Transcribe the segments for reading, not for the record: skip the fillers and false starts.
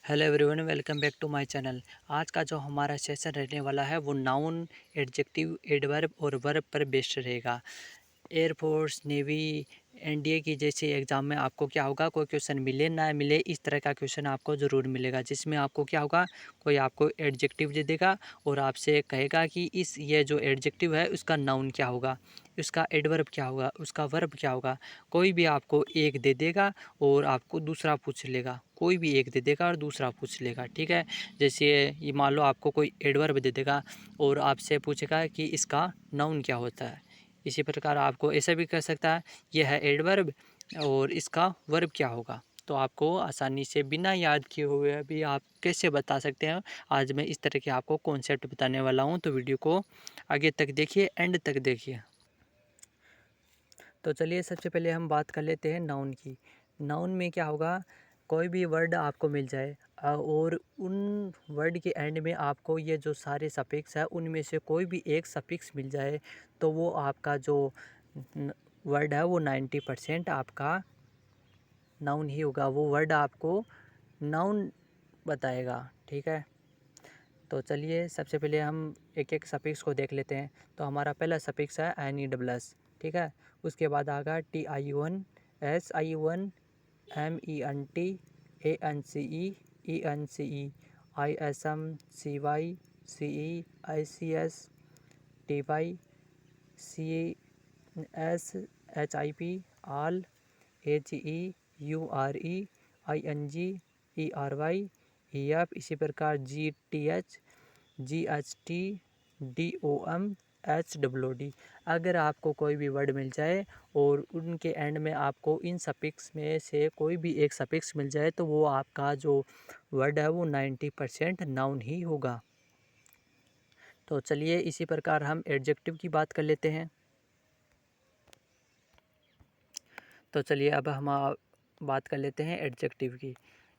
Hello everyone, welcome back to my channel. आज का जो हमारा सेशन रहने वाला है वो नाउन, एडजेक्टिव, एडवर्ब और वर्ब पर बेस्ड रहेगा। एयरफोर्स, नेवी, एनडीए की जैसे एग्ज़ाम में आपको क्या होगा, कोई क्वेश्चन मिले ना मिले इस तरह का क्वेश्चन आपको ज़रूर मिलेगा, जिसमें आपको क्या होगा, कोई आपको एडजेक्टिव दे देगा और आपसे कहेगा कि इस ये जो एडजेक्टिव है उसका नाउन क्या होगा, उसका एडवर्ब क्या होगा, उसका वर्ब क्या होगा। कोई भी आपको एक दे देगा और आपको दूसरा पूछ लेगा, कोई भी एक दे देगा और दूसरा पूछ लेगा, ठीक है। जैसे ये मान लो आपको कोई एडवर्ब दे देगा और आपसे पूछेगा कि इसका नाउन क्या होता है। इसी प्रकार आपको ऐसा भी कह सकता है, यह है एडवर्ब और इसका वर्ब क्या होगा। तो आपको आसानी से बिना याद किए हुए भी आप कैसे बता सकते हैं, आज मैं इस तरह के आपको कॉन्सेप्ट बताने वाला हूँ। तो वीडियो को आगे तक देखिए, एंड तक देखिए। तो चलिए सबसे पहले हम बात कर लेते हैं नाउन की। नाउन में क्या होगा, कोई भी वर्ड आपको मिल जाए और उन वर्ड के एंड में आपको ये जो सारे सफिक्स है उनमें से कोई भी एक सफिक्स मिल जाए, तो वो आपका जो वर्ड है वो 90% आपका नाउन ही होगा। वो वर्ड आपको नाउन बताएगा, ठीक है। तो चलिए सबसे पहले हम एक एक सफिक्स को देख लेते हैं। तो हमारा पहला सफिक्स है NESS, ठीक है। उसके बाद आगा TIUN, SIUN, MENT, ANCE, ENCE, ISM, CY, CE, ICS, TY, CS, HIP, AL, HE, URE, ING, ERY, EF, इसी प्रकार GTH, GHT, DOM, HWD। अगर आपको कोई भी वर्ड मिल जाए और उनके एंड में आपको इन सफिक्स में से कोई भी एक सफिक्स मिल जाए, तो वो आपका जो वर्ड है वो 90% नाउन ही होगा। तो चलिए इसी प्रकार हम एडजेक्टिव की बात कर लेते हैं। तो चलिए अब हम बात कर लेते हैं एडजेक्टिव की।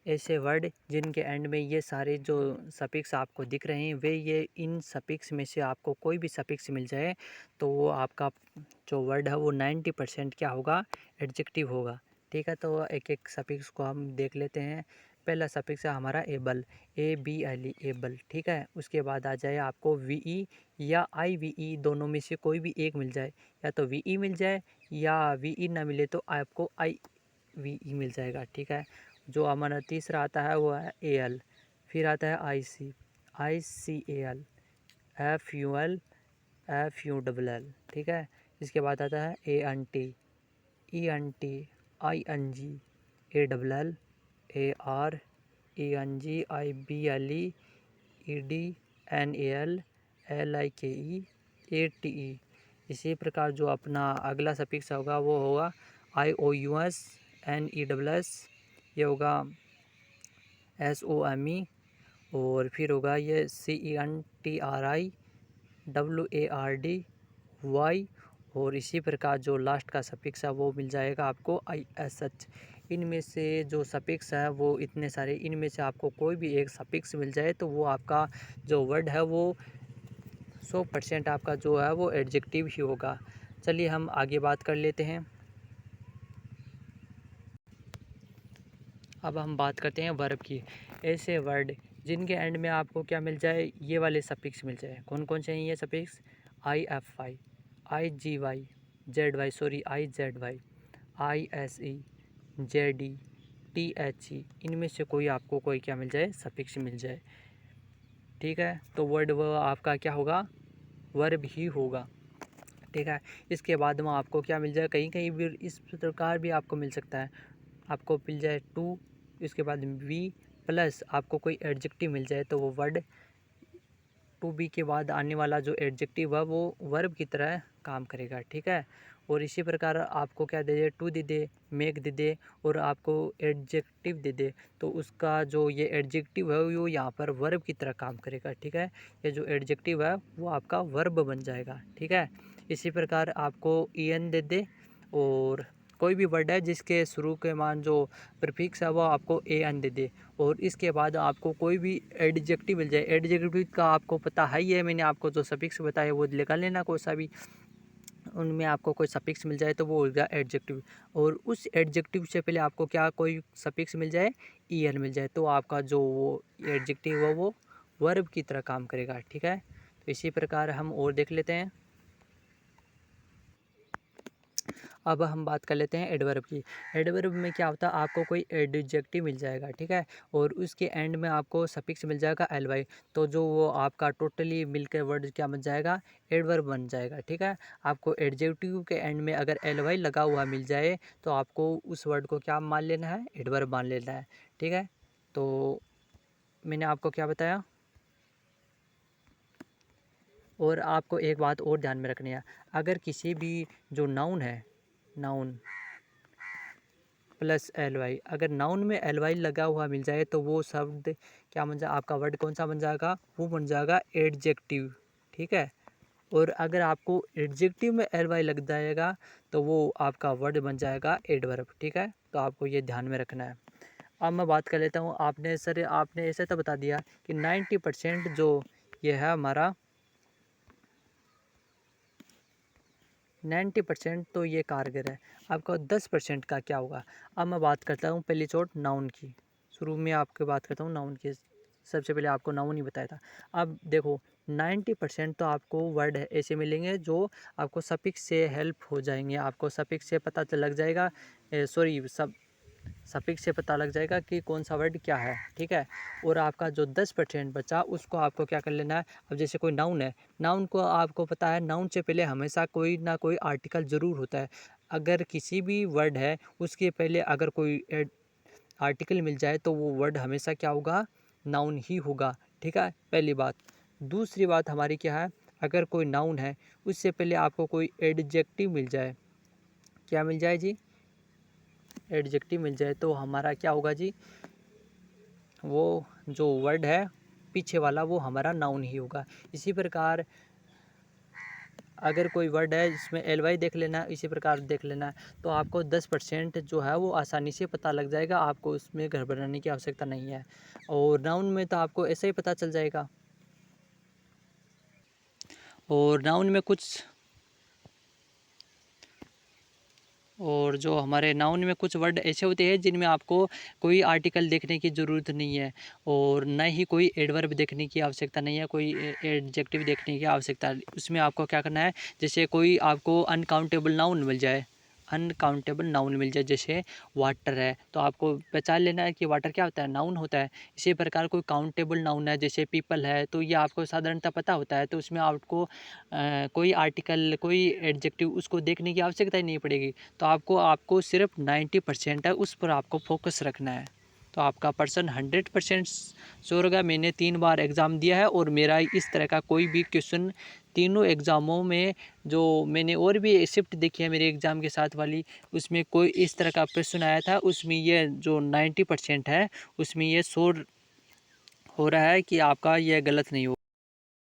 ऐसे वर्ड जिनके एंड में ये सारे जो सफिक्स आपको दिख रहे हैं, वे ये इन सफिक्स में से आपको कोई भी सफिक्स मिल जाए, तो वो आपका जो वर्ड है वो 90% क्या होगा, एडजेक्टिव होगा, ठीक है। तो एक एक सफिक्स को हम देख लेते हैं। पहला सफिक्स है हमारा एबल, ABLE, एबल, ठीक है। उसके बाद आ जाए आपको VE या IVE, दोनों में से कोई भी एक मिल जाए, या तो VE मिल जाए या VE ना मिले तो आपको IVE मिल जाएगा, ठीक है। जो हमारा तीसरा आता है वो है AL, फिर आता है IC, ICAL, FUL, FULL, ठीक है। इसके बाद आता है ANT, ENT, ING, ALL, AR, ENG, IBLE, ED, NAL, LIKE, ATE। इसी प्रकार जो अपना अगला सफिक्स होगा वो होगा IOUS, NESS, ये होगा SOME, और फिर होगा ये CENTRI, WARD, और इसी प्रकार जो लास्ट का सफिक्स है वो मिल जाएगा आपको ISH। इनमें से जो सफिक्स है वो इतने सारे, इनमें से आपको कोई भी एक सफिक्स मिल जाए, तो वो आपका जो वर्ड है वो 100% आपका जो है वो एडजेक्टिव ही होगा। चलिए हम आगे बात कर लेते हैं। अब हम बात करते हैं वर्ब की। ऐसे वर्ड जिनके एंड में आपको क्या मिल जाए, ये वाले सफिक्स मिल जाए। कौन कौन से हैं ये suffix, IFI, IGY, ZY, sorry IZY, ISE, JD, THE, इनमें से कोई आपको कोई क्या मिल जाए, सफिक्स मिल जाए, ठीक है। तो वर्ड वो आपका क्या होगा, वर्ब ही होगा, ठीक है। इसके बाद में आपको क्या मिल जाए, कहीं कहीं भी इस प्रकार भी आपको मिल सकता है, आपको मिल जाए टू, इसके बाद वी प्लस आपको कोई एडजेक्टिव मिल जाए, तो वो वर्ड टू बी के बाद आने वाला जो एडजेक्टिव है वो वर्ब की तरह काम करेगा, ठीक है। और इसी प्रकार आपको क्या दे दे, टू दे दे, मेक दे दे और आपको एडजेक्टिव दे दे, तो उसका जो ये एडजेक्टिव है वो यहाँ पर वर्ब की तरह काम करेगा, ठीक है। ये जो एडजेक्टिव है वो आपका वर्ब बन जाएगा, ठीक है। इसी प्रकार आपको EN दे दे और कोई भी वर्ड है जिसके शुरू के मान जो प्रीफिक्स है वो आपको AN दे दे, और इसके बाद आपको कोई भी एडजेक्टिव मिल जाए। एडजेक्टिव का आपको पता है ही है, मैंने आपको जो सफिक्स बताया वो निकाल लेना कोई सा भी, उनमें आपको कोई सफिक्स मिल जाए तो वो होगा एडजेक्टिव, और उस एडजेक्टिव से पहले आपको क्या कोई सफिक्स मिल जाए, ईयर मिल जाए, तो आपका जो वो एडजेक्टिव है वो वर्ब की तरह काम करेगा। ठीक है, तो इसी प्रकार हम और देख लेते हैं। अब हम बात कर लेते हैं एडवर्ब की। एडवर्ब में क्या होता है, आपको कोई एडजेक्टिव मिल जाएगा, ठीक है, और उसके एंड में आपको सफिक्स मिल जाएगा एल वाई, तो जो वो आपका टोटली मिलकर वर्ड क्या बन जाएगा, एडवर्ब बन जाएगा। ठीक है, आपको एडजेक्टिव के एंड में अगर एल वाई लगा हुआ मिल जाए तो आपको उस वर्ड को क्या मान लेना है, एडवर्ब मान लेना है। ठीक है, तो मैंने आपको क्या बताया, और आपको एक बात और ध्यान में रखनी है, अगर किसी भी जो नाउन है, नाउन प्लस एल वाई, अगर नाउन में एल वाई लगा हुआ मिल जाए तो वो शब्द क्या बन जाए, आपका वर्ड कौन सा बन जाएगा, वो बन जाएगा एडजेक्टिव। ठीक है, और अगर आपको एडजेक्टिव में एल वाई लग जाएगा तो वो आपका वर्ड बन जाएगा एडवर्ब। ठीक है, तो आपको ये ध्यान में रखना है। अब मैं बात कर लेता हूँ, आपने ऐसे तो बता दिया कि 90% जो ये है हमारा 90% तो ये कारगर है, आपका 10% का क्या होगा। अब मैं बात करता हूँ पहली चोट नाउन की, शुरू में आपके बात करता हूँ नाउन की, सबसे पहले आपको नाउन ही बताया था। अब देखो 90% तो आपको वर्ड ऐसे मिलेंगे जो आपको सफिक्स से हेल्प हो जाएंगे, आपको सफिक्स से पता लग जाएगा, सॉरी सब सफिक्स से पता लग जाएगा कि कौन सा वर्ड क्या है। ठीक है, और आपका जो 10% बचा उसको आपको क्या कर लेना है, अब जैसे कोई नाउन है, नाउन को आपको पता है नाउन से पहले हमेशा कोई ना कोई आर्टिकल ज़रूर होता है। अगर किसी भी वर्ड है उसके पहले अगर कोई आर्टिकल मिल जाए तो वो वर्ड हमेशा क्या होगा, नाउन ही होगा। ठीक है, पहली बात। दूसरी बात हमारी क्या है, अगर कोई नाउन है उससे पहले आपको कोई एडजेक्टिव मिल जाए, क्या मिल जाए जी, एडजेक्टिव मिल जाए, तो हमारा क्या होगा जी, वो जो वर्ड है पीछे वाला वो हमारा नाउन ही होगा। इसी प्रकार अगर कोई वर्ड है जिसमें एल वाई देख लेना, इसी प्रकार देख लेना है, तो आपको 10% जो है वो आसानी से पता लग जाएगा, आपको उसमें घबराने की आवश्यकता नहीं है। और नाउन में तो आपको ऐसे ही पता चल जाएगा, और नाउन में कुछ, और जो हमारे नाउन में कुछ वर्ड ऐसे होते हैं जिनमें आपको कोई आर्टिकल देखने की ज़रूरत नहीं है, और न ही कोई एडवर्ब देखने की आवश्यकता नहीं है, कोई एडजेक्टिव देखने की आवश्यकता। उसमें आपको क्या करना है, जैसे कोई आपको अनकाउंटेबल नाउन मिल जाए, अनकाउंटेबल नाउन मिल जाए, जैसे वाटर है, तो आपको पहचान लेना है कि वाटर क्या होता है, नाउन होता है। इसी प्रकार कोई काउंटेबल नाउन है जैसे पीपल है, तो ये आपको साधारणतः पता होता है, तो उसमें आपको कोई आर्टिकल कोई एडजेक्टिव उसको देखने की आवश्यकता ही नहीं पड़ेगी। तो आपको सिर्फ 90% है उस पर आपको फोकस रखना है, तो आपका पर्सन 100% श्योर होगा। मैंने 3 बार एग्ज़ाम दिया है और मेरा इस तरह का कोई भी क्वेश्चन तीनों एग्ज़ामों में, जो मैंने और भी शिफ्ट देखी है मेरे एग्ज़ाम के साथ वाली, उसमें कोई इस तरह का क्वेश्चन आया था, उसमें ये जो 90% है उसमें ये श्योर हो रहा है कि आपका यह गलत नहीं हो।